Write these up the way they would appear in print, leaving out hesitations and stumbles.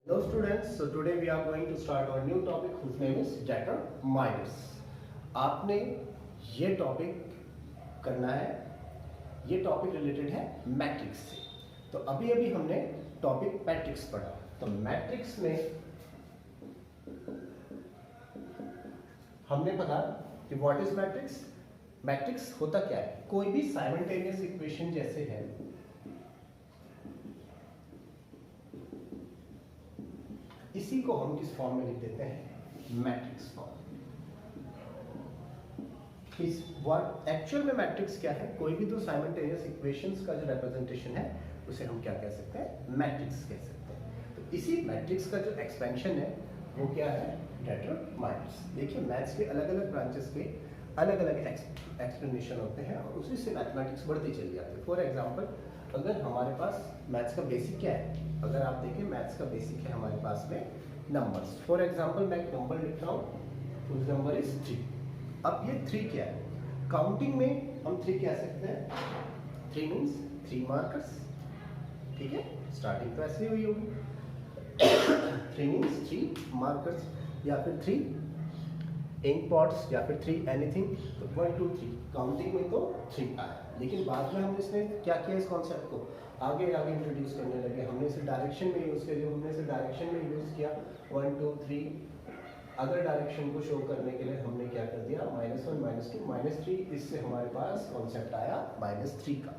Hello students, so today we are going to start our new topic whose name is determinants. आपने ये topic करना है, ये topic related है matrix से। तो अभी अभी हमने टॉपिक मैट्रिक्स पढ़ा। तो मैट्रिक्स में हमने पढ़ा कि व्हाट इज मैट्रिक्स। मैट्रिक्स होता क्या है, कोई भी साइमल्टेनियस इक्वेशन जैसे है इसी को हम किस फॉर्म में लिख देते हैं, मैट्रिक्स फॉर्म। इस व्हाट एक्चुअल में मैट्रिक्स क्या है, कोई भी दो साइमल्टेनियस इक्वेशंस का जो रिप्रेजेंटेशन है उसे हम क्या कह सकते हैं, मैट्रिक्स कह सकते हैं। तो इसी मैट्रिक्स का जो एक्सपेंशन है वो क्या है, डेटरमाइनर्स। देखिए मैथ्स के अलग अलग ब्रांचेस के अलग अलग एक्सप्लेनेशन होते हैं और उसी से मैथमेटिक्स बढ़ती चली जाती है। फॉर एग्जाम्पल अगर हमारे पास मैथ्स का बेसिक क्या है, अगर आप देखें मैथ्स का बेसिक है हमारे पास में नंबर्स। फॉर एग्जाम्पल मैं एक नंबर लिख रहा हूँ, उस नंबर इज 3। अब ये 3 क्या है, काउंटिंग में हम 3 कह सकते हैं। 3 मीन्स 3 मार्कर्स, ठीक है, स्टार्टिंग तो ऐसे हुई होगी। 3 मीन्स 3 मार्कर्स या फिर 3 इंक पॉट्स या फिर 3 एनीथिंग। तो 1 2 3 काउंटिंग में तो 3 आया, लेकिन बाद में हमने इसने क्या किया, इस कॉन्सेप्ट को आगे आगे इंट्रोड्यूस करने लगे। हमने इसे डायरेक्शन में यूज़ किया, जो हमने इसे डायरेक्शन में यूज़ किया 1 2 3 अदर डायरेक्शन को शो करने के लिए हमने क्या कर दिया, -1 -2 -3। इससे हमारे पास कॉन्सेप्ट आया -3 का।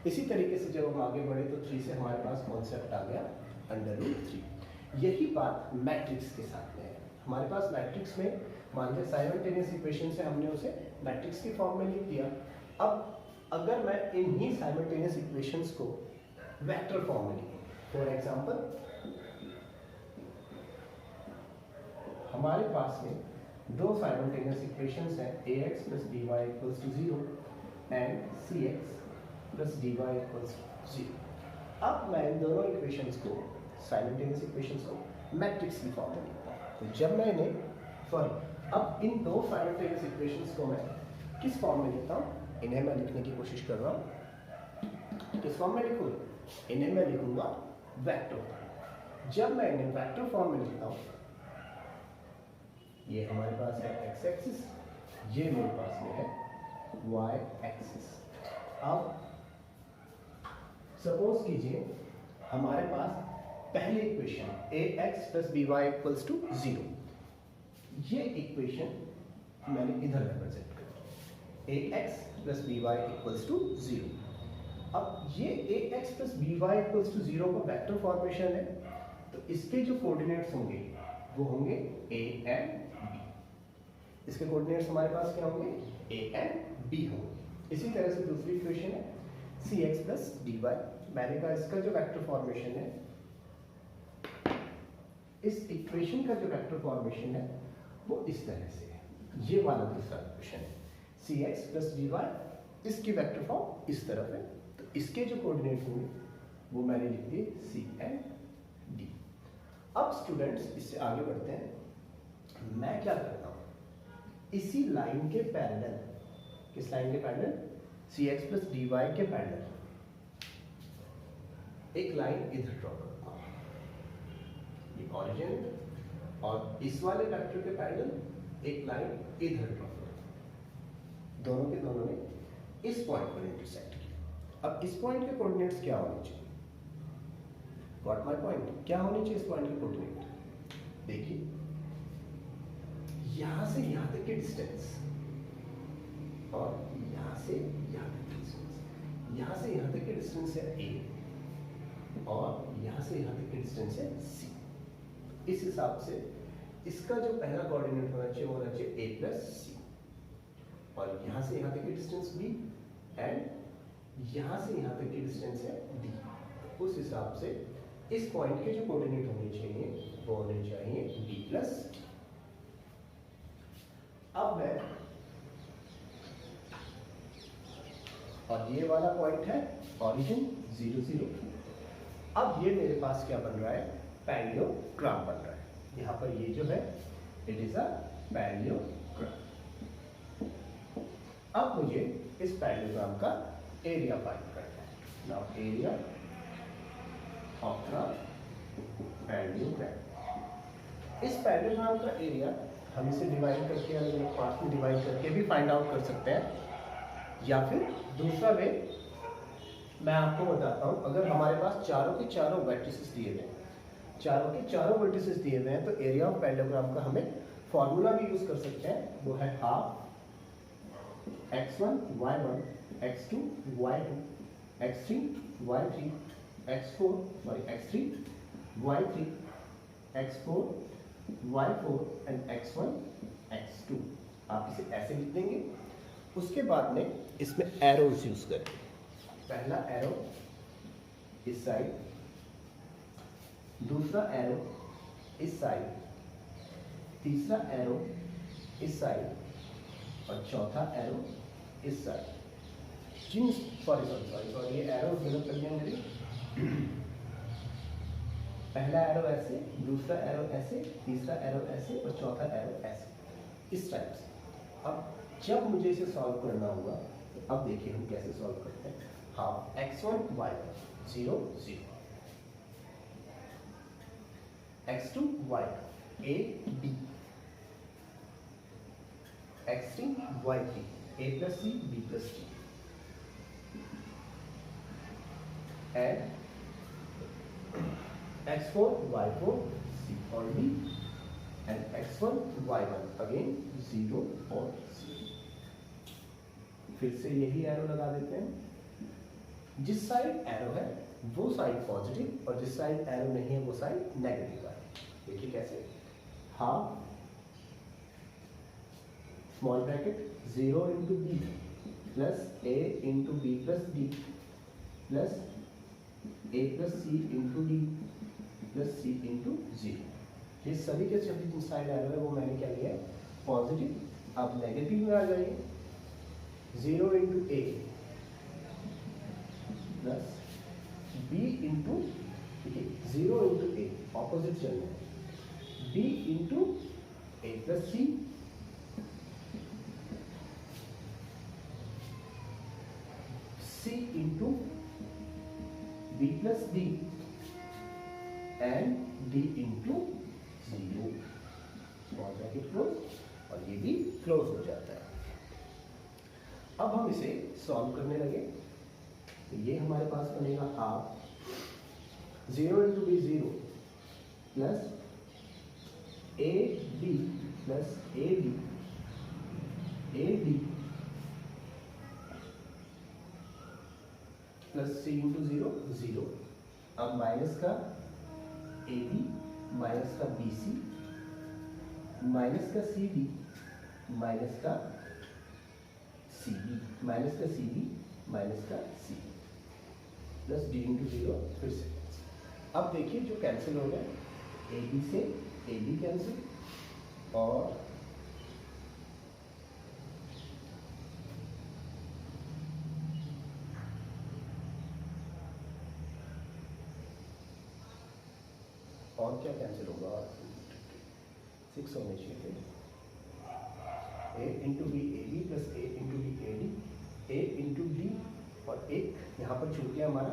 इसी तरीके से जब हम आगे बढ़े तो 3 से हमारे पास कॉन्सेप्ट आ गया √3। यही बात मैट्रिक्स के साथ में है। हमारे पास मैट्रिक्स में मान लीजिए साइमल्टेनियस इक्वेशन से हमने उसे मैट्रिक्स की फॉर्म में लिख दिया। अब अगर मैं इन्हीं साइमल्टेनियस इक्वेशंस को वेक्टर फॉर्म में लिखूं, फॉर एग्जांपल हमारे पास में दो साइमल्टेनियस इक्वेशंस हैं, ax + by = 0 and cx + dy = 0। अब मैं इन दोनों इक्वेशंस को, साइमल्टेनियस इक्वेशंस को मैट्रिक्स की फॉर्म में लिखता हूँ। तो जब मैं अब इन दो साइमल्टेनियस इक्वेशंस को मैं किस फॉर्म में लिखता हूँ, इन्हें मैं लिखने की कोशिश कर रहा हूँ। किस फॉर्म में लिखूँ, इन्हें मैं लिखूंगा वेक्टर फॉर्म। जब मैं इन्हें वेक्टर फॉर्म में लिखता हूँ, ये हमारे पास है x एक्सिस, ये मेरे पास में है y एक्सिस। अब सपोज कीजिए हमारे पास पहली इक्वेशन ax + by = 0, ये इक्वेशन मैंने इधर रिप्रेजेंट कर ax + by = 0। अब ये ax + by = 0 का वेक्टर फॉर्मेशन है, तो इसके जो कोऑर्डिनेट्स होंगे वो होंगे a एंड b। इसके कोऑर्डिनेट्स हमारे पास क्या होंगे, a एंड b होंगे। इसी तरह से दूसरी इक्वेशन है cx + dy। मैंने कहा इसका जो वेक्टर फॉर्मेशन है, इस इक्वेशन का जो वेक्टर फॉर्मेशन है वो इस तरह से है। ये वाला दूसरा इक्वेशन है cx + dy, इसकी वेक्टर फॉर्म इस तरफ है। तो इसके जो कोऑर्डिनेट्स होंगे वो मैंने लिख दिए c एंड d। अब स्टूडेंट्स इससे आगे बढ़ते हैं। मैं क्या करता हूँ, इसी लाइन के पैरेलल, किस लाइन के पैरेलल, cx + dy के पैरेलल एक लाइन इधर ड्रॉ करता हूँ, ये ऑरिजिन, और इस वाले वेक्टर के पैरेलल एक लाइन इधर ड्रॉ करता हूँ। दोनों के दोनों ने इस पॉइंट पर इंटरसेक्ट किया। अब इस पॉइंट के कोऑर्डिनेट्स क्या होने चाहिए, गॉट माय पॉइंट, क्या होने चाहिए इस पॉइंट के कोऑर्डिनेट। देखिए यहां से यहां तक की डिस्टेंस और यहां से यहां तक की डिस्टेंस, यहां से यहां तक की डिस्टेंस है a और यहां से यहां तक की डिस्टेंस है c। इस हिसाब से इसका जो पहला कोऑर्डिनेट होना चाहिए वो होना चाहिए a + c, और यहां से यहां तक की डिस्टेंस b एंड यहां से यहां तक की डिस्टेंस है d। उस हिसाब से इस पॉइंट के जो कोऑर्डिनेट होने चाहिए वो होने चाहिए b + t। अब मैं, और ये वाला पॉइंट है ऑरिजिन 0 0। अब ये मेरे पास क्या बन रहा है, पैरेललोग्राम बन रहा है। यहाँ पर ये जो है इट इज अ पैरेललोग्राम। अब मुझे इस पैरेललोग्राम का एरिया फाइंड करना है। Now area of the parallelogram. इस पैरेललोग्राम का एरिया हम इसे डिवाइड करके अलग अलग पार्ट में डिवाइड करके भी फाइंड आउट कर सकते हैं, या फिर दूसरा वे मैं आपको बताता हूँ। अगर हमारे पास चारों के चारों वर्टिसेस दिए हुए हैं, चारों के चारों वर्टिसेस दिए हुए हैं, तो एरिया ऑफ पैरेललोग्राम का हमें फॉर्मूला भी यूज कर सकते हैं। वो है half x1 y1 x2 y2 x3 y3 x4 x3 y3 x4 y4 and x1 x2। आप इसे ऐसे लिख देंगे। उसके बाद में इसमें एरोज यूज करेंगे। पहला एरो इस साइड, दूसरा एरो इस साइड, तीसरा एरो इस साइड और चौथा एरो इस साइड। जिन सॉरी ये एरो गलत कर दिया मेरी। पहला एरो ऐसे, दूसरा एरो ऐसे, तीसरा एरो ऐसे और चौथा एरो ऐसे, इस टाइप से। अब जब मुझे इसे सॉल्व करना होगा, तो अब देखिए हम कैसे सॉल्व करते हैं। Half x1 y1 0 0 x2 y2 a b x3 y3 a plus c b plus d and x4 y4 c or d and x1 y1 again 0 और 0। फिर से यही एरो लगा देते हैं। जिस साइड एरो है वो साइड पॉजिटिव और जिस साइड एरो नहीं है वो साइड नेगेटिव है। देखिए कैसे, half small bracket 0 into B plus A into B plus D plus A plus C into D plus C into 0। ये सभी के सभी जिन साइड एरो है वो मैंने क्या लिया है, पॉजिटिव। अब नेगेटिव में आ जाइए, 0 into a plus B into, देखिए 0 इंटू ए ऑपोजिट चलना है, b into a plus c c into B plus d and d into 0। Small bracket close और ये भी क्लोज हो जाता है। अब हम इसे सॉल्व करने लगे, तो ये हमारे पास बनेगा half 0 into b 0 plus a B plus a d plus C into 0 0। अब माइनस का ए बी माइनस का बी सी माइनस का सी डी माइनस का सी बी माइनस का सी बी माइनस का सी प्लस डी इंटू 0। फिर से अब देखिए जो कैंसिल हो गया, ए बी से ए बी कैंसिल और क्या कैंसिल होगा, 6 होने चाहिए थे। A into B A B plus A into D A D, A into D और एक यहाँ पर छूट गया हमारा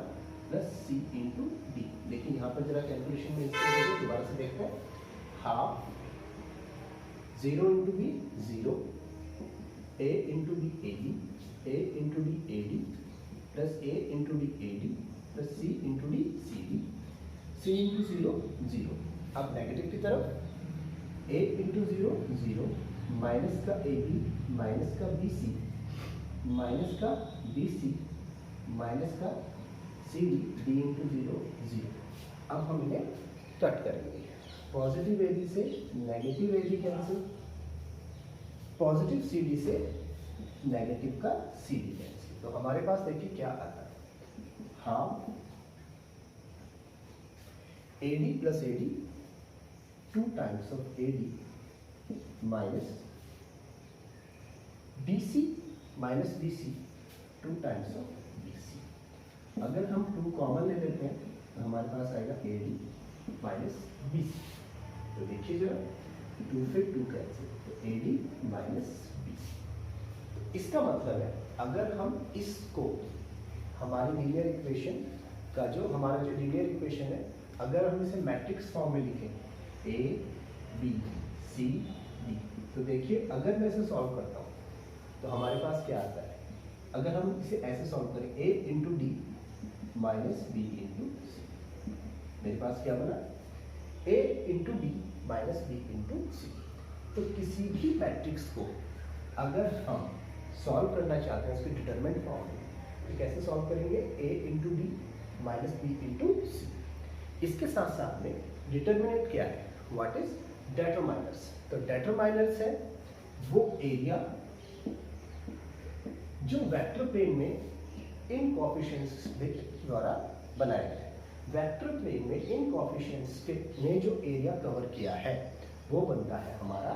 प्लस सी इंटू डी। लेकिन यहाँ पर जरा कैलकुलेशन में इसको दोबारा से देखते हैं। Half 0 into b 0, a into D A D, A into D A d plus A into D A d plus C into d c d, c into 0 0। अब नेगेटिव की तरफ ए इंटू 0 0 माइनस का ए बी माइनस का b c minus का b c minus का c D, D into 0 0। अब हम इन्हें कट करेंगे। पॉजिटिव ए बी से negative a b cancel, positive c d से नेगेटिव का सी डी कैंसिल। तो हमारे पास देखिए क्या आता है, half a d plus a d 2 times of a d minus b c minus b c 2 times of b c. अगर हम 2 कॉमन ले लेते हैं तो हमारे पास आएगा a d minus b c. तो देखिए जरा 2 से 2 कैंसिल, तो a d minus b c. इसका मतलब है अगर हम इसको हमारी लीनियर इक्वेशन का जो हमारा जो लीनियर इक्वेशन है अगर हम इसे मैट्रिक्स फॉर्म में लिखें A B C D, तो देखिए अगर मैं इसे सॉल्व करता हूँ तो हमारे पास क्या आता है। अगर हम इसे ऐसे सॉल्व करें A into D minus B into C, मेरे पास क्या बना A into D minus B into C. तो किसी भी मैट्रिक्स को अगर हम सॉल्व करना चाहते हैं उसके डिटरमिनेंट फॉर्म में, तो कैसे सॉल्व करेंगे, A into D minus B into C. इसके साथ साथ में डिटरमिनेंट क्या है, व्हाट इज डेटरमाइनर्स। तो डेटरमाइनर्स है वो एरिया जो वेक्टर प्लेन में इन कोएफिशिएंट्स द्वारा बनाया गया है। वेक्टर प्लेन में इन कोएफिशिएंट्स ने जो एरिया कवर किया है वो बनता है हमारा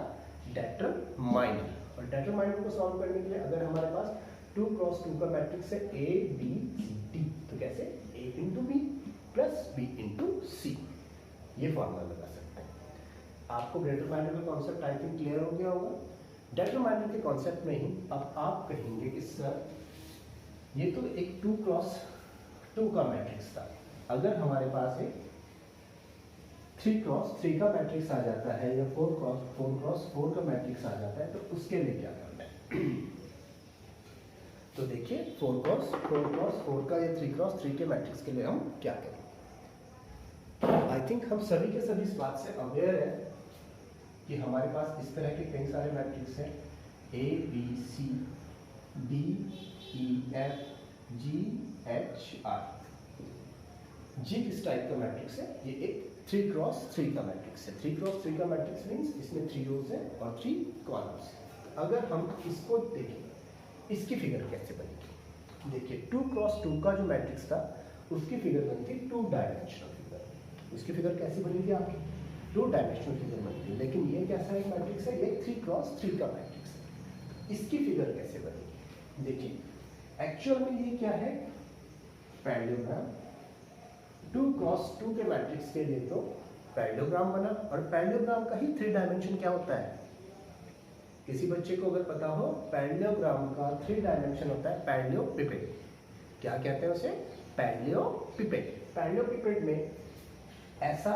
डेटरमाइनर। और डेटरमाइनर को सॉल्व करने के लिए अगर हमारे पास 2 क्रॉस 2 का मैट्रिक्स है A B C D, तो कैसे A into B plus B into C, ये फॉर्मूला लगा सकते हैं। आपको डेटरमाइनर का कॉन्सेप्ट आई थिंक क्लियर हो गया होगा। डेटरमाइनर के कॉन्सेप्ट में ही अब आप कहेंगे कि सर ये तो एक 2 क्रॉस 2 का मैट्रिक्स था, अगर हमारे पास एक 3 क्रॉस 3 का मैट्रिक्स आ जाता है या 4 क्रॉस 4 का मैट्रिक्स आ जाता है, तो उसके लिए क्या करना है। तो देखिए 4 क्रॉस 4 का या 3 क्रॉस 3 के मैट्रिक्स के लिए हम क्या करें। आई थिंक हम सभी के सभी इस बात से अवेयर है कि हमारे पास इस तरह के कई सारे मैट्रिक्स हैं, A B C D E F G H I। जी किस टाइप का मैट्रिक्स है, ये एक 3 क्रॉस 3 का मैट्रिक्स है। 3 क्रॉस 3 का मैट्रिक्स मीन्स इसमें 3 रोज है और 3 कॉलम्स है। अगर हम इसको देखें इसकी फिगर कैसे बनेगी, देखिए 2 क्रॉस 2 का जो मैट्रिक्स था उसकी फिगर बनी थी 2 डायमेंशनल फिगर। उसकी फिगर कैसी बनेगी आपकी 2 डायमेंशनल फिगर बनती है। लेकिन ये कैसा एक मैट्रिक्स है, ये 3 क्रॉस 3 का मैट्रिक्स है। इसकी फिगर कैसे बनेगी, देखिए एक्चुअल में ये क्या है, पैरेललोग्राम। 2 क्रॉस 2 के मैट्रिक्स के लिए तो पैरेललोग्राम बना, और पैरेललोग्राम का ही 3 डायमेंशन क्या होता है, किसी बच्चे को अगर पता हो पैरेललोग्राम का 3 डायमेंशन होता है पैरेललोपिपेड। क्या कहते हैं उसे, पैरेललोपिपेड। पैरेललोपिपेड में ऐसा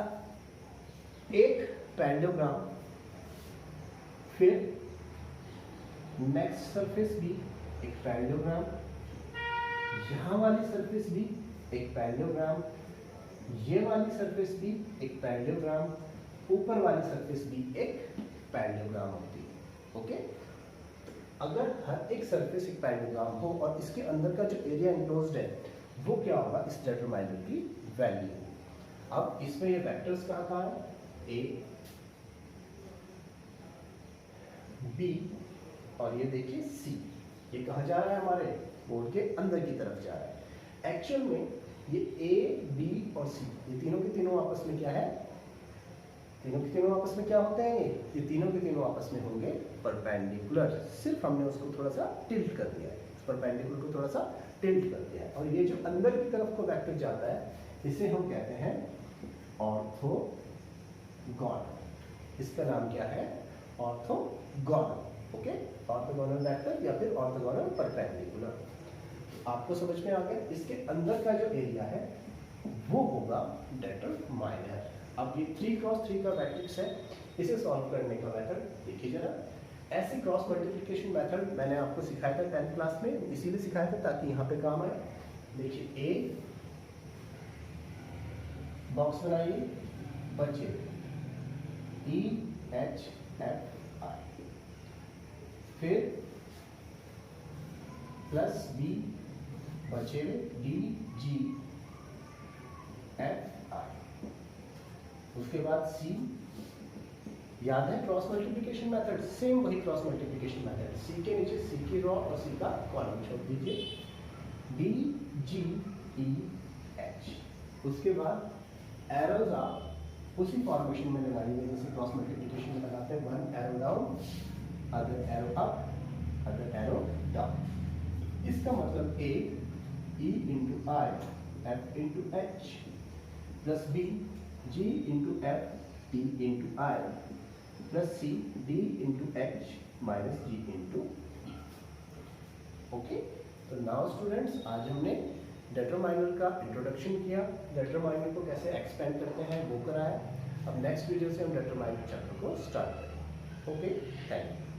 एक पैरेललोग्राम, फिर नेक्स्ट सरफेस भी एक पैरेललोग्राम, यहां वाली सरफेस भी एक पैरेललोग्राम, ये वाली सरफेस भी एक पैरेललोग्राम, ऊपर वाली सरफेस भी एक पैरेललोग्राम होती है। ओके, अगर हर एक सरफेस एक पैरेललोग्राम हो और इसके अंदर का जो एरिया एनक्लोज्ड है वो क्या होगा, इस डेटरमाइनर की वैल्यू। अब इसमें ये वेक्टर्स कहाँ है, A B और ये देखिए C। ये कहाँ जा रहा है, हमारे बोर्ड के अंदर की तरफ जा रहा है। एक्चुअल में ये A B और C ये तीनों के तीनों आपस में क्या है, तीनों के तीनों आपस में क्या होते हैं, ये तीनों के तीनों आपस में होंगे परपेंडिकुलर। सिर्फ हमने उसको थोड़ा सा टिल्ट कर दिया है, परपेंडिकुलर को थोड़ा सा टिल्ट कर दिया है। और ये जो अंदर की तरफ को वेक्टर जाता है इसे हम कहते हैं ऑर्थोगोनल। इसका नाम क्या है, ऑर्थोगोनल। ओके, ऑर्थोगोनल वेक्टर या फिर ऑर्थोगोनल परपेंडिकुलर। आपको समझ में आ गया। इसके अंदर का जो एरिया है वो होगा डेटरमाइनर। अब ये 3 क्रॉस 3 का मैट्रिक्स है, इसे सॉल्व करने का मेथड देखिए जरा। ऐसी क्रॉस मल्टीप्लिकेशन मेथड मैंने आपको सिखाया था 10th क्लास में, इसीलिए सिखाया था ताकि यहाँ पे काम आए। देखिए A बॉक्स बनाइए, बचे E H F I, फिर प्लस B बचे D G F I, उसके बाद C। याद है क्रॉस मल्टीप्लिकेशन मेथड, सेम वही क्रॉस मल्टीप्लिकेशन मेथड। C के नीचे C की रो और C का कॉलम छोड़ दीजिए, D G E H। उसके बाद एरोज आप उसी फॉर्मेशन में लगाइए जैसे क्रॉस मल्टीप्लिकेशन में लगाते हैं, one arrow down, other arrow up, other arrow down. इसका मतलब A E into I F into H plus B G into F D into I plus C D into H minus G into E। Okay, तो now students आज हमने determiner का introduction किया, determiner को कैसे expand करते हैं वो कराया। अब नेक्स्ट वीडियो से हम डिटरमाइनर चैप्टर को स्टार्ट करेंगे। Okay, thank you.